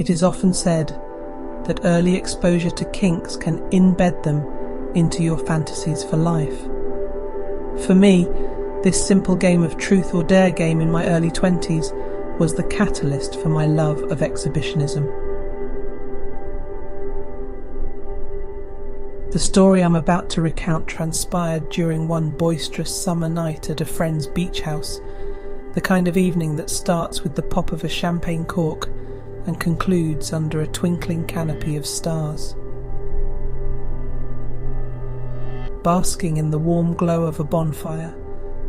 It is often said that early exposure to kinks can embed them into your fantasies for life. For me, this simple game of truth or dare game in my early 20s was the catalyst for my love of exhibitionism. The story I'm about to recount transpired during one boisterous summer night at a friend's beach house, the kind of evening that starts with the pop of a champagne cork and concludes under a twinkling canopy of stars. Basking in the warm glow of a bonfire,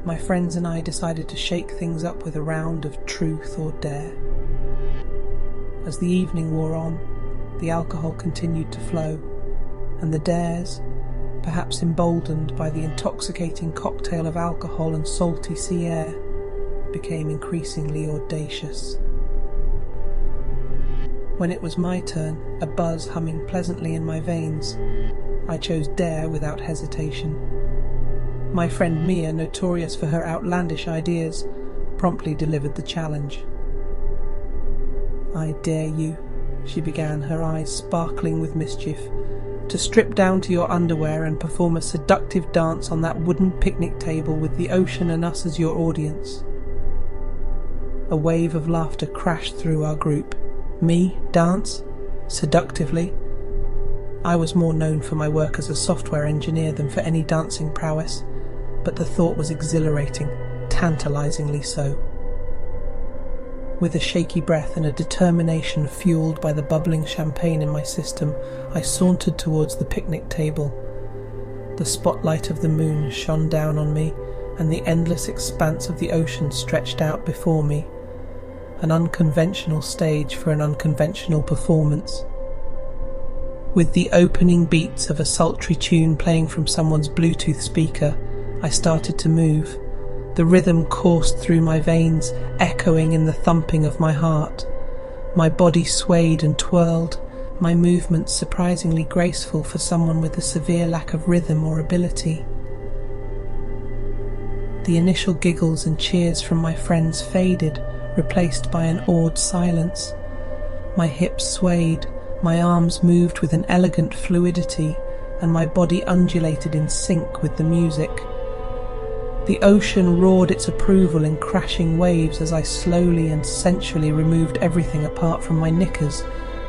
my friends and I decided to shake things up with a round of truth or dare. As the evening wore on, the alcohol continued to flow, and the dares, perhaps emboldened by the intoxicating cocktail of alcohol and salty sea air, became increasingly audacious. When it was my turn, a buzz humming pleasantly in my veins, I chose dare without hesitation. My friend Mia, notorious for her outlandish ideas, promptly delivered the challenge. "I dare you," she began, her eyes sparkling with mischief, "to strip down to your underwear and perform a seductive dance on that wooden picnic table with the ocean and us as your audience." A wave of laughter crashed through our group. Me, dance? Seductively? I was more known for my work as a software engineer than for any dancing prowess, but the thought was exhilarating, tantalizingly so. With a shaky breath and a determination fueled by the bubbling champagne in my system, I sauntered towards the picnic table. The spotlight of the moon shone down on me, and the endless expanse of the ocean stretched out before me. An unconventional stage for an unconventional performance. With the opening beats of a sultry tune playing from someone's Bluetooth speaker, I started to move. The rhythm coursed through my veins, echoing in the thumping of my heart. My body swayed and twirled, my movements surprisingly graceful for someone with a severe lack of rhythm or ability. The initial giggles and cheers from my friends faded, replaced by an awed silence. My hips swayed, my arms moved with an elegant fluidity, and my body undulated in sync with the music. The ocean roared its approval in crashing waves as I slowly and sensually removed everything apart from my knickers,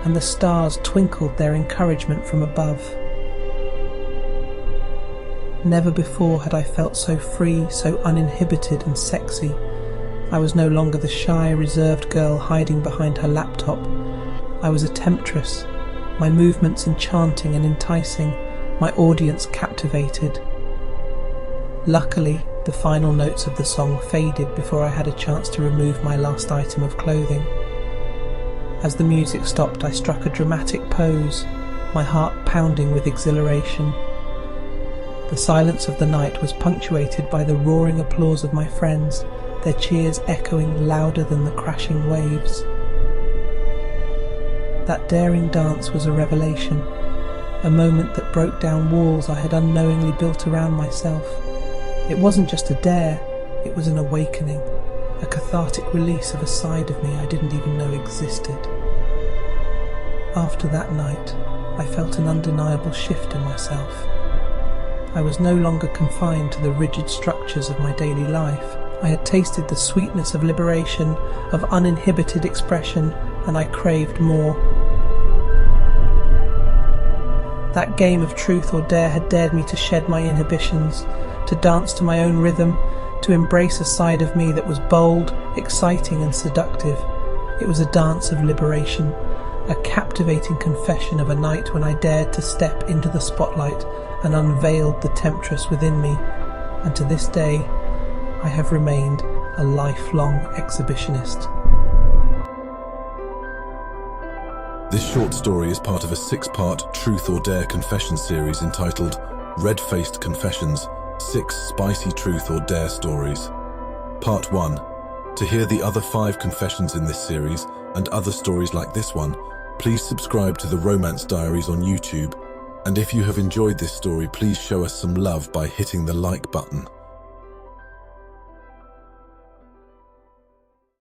and the stars twinkled their encouragement from above. Never before had I felt so free, so uninhibited and sexy. I was no longer the shy, reserved girl hiding behind her laptop. I was a temptress, my movements enchanting and enticing, my audience captivated. Luckily, the final notes of the song faded before I had a chance to remove my last item of clothing. As the music stopped, I struck a dramatic pose, my heart pounding with exhilaration. The silence of the night was punctuated by the roaring applause of my friends, their cheers echoing louder than the crashing waves. That daring dance was a revelation, a moment that broke down walls I had unknowingly built around myself. It wasn't just a dare, it was an awakening, a cathartic release of a side of me I didn't even know existed. After that night, I felt an undeniable shift in myself. I was no longer confined to the rigid structures of my daily life. I had tasted the sweetness of liberation, of uninhibited expression, and I craved more. That game of truth or dare had dared me to shed my inhibitions, to dance to my own rhythm, to embrace a side of me that was bold, exciting and seductive. It was a dance of liberation, a captivating confession of a night when I dared to step into the spotlight and unveiled the temptress within me, and to this day I have remained a lifelong exhibitionist. This short story is part of a 6-part Truth or Dare confession series entitled Red-Faced Confessions, 6 Spicy Truth or Dare Stories. Part 1. To hear the other 5 confessions in this series and other stories like this one, please subscribe to the Romance Diaries on YouTube. And if you have enjoyed this story, please show us some love by hitting the like button.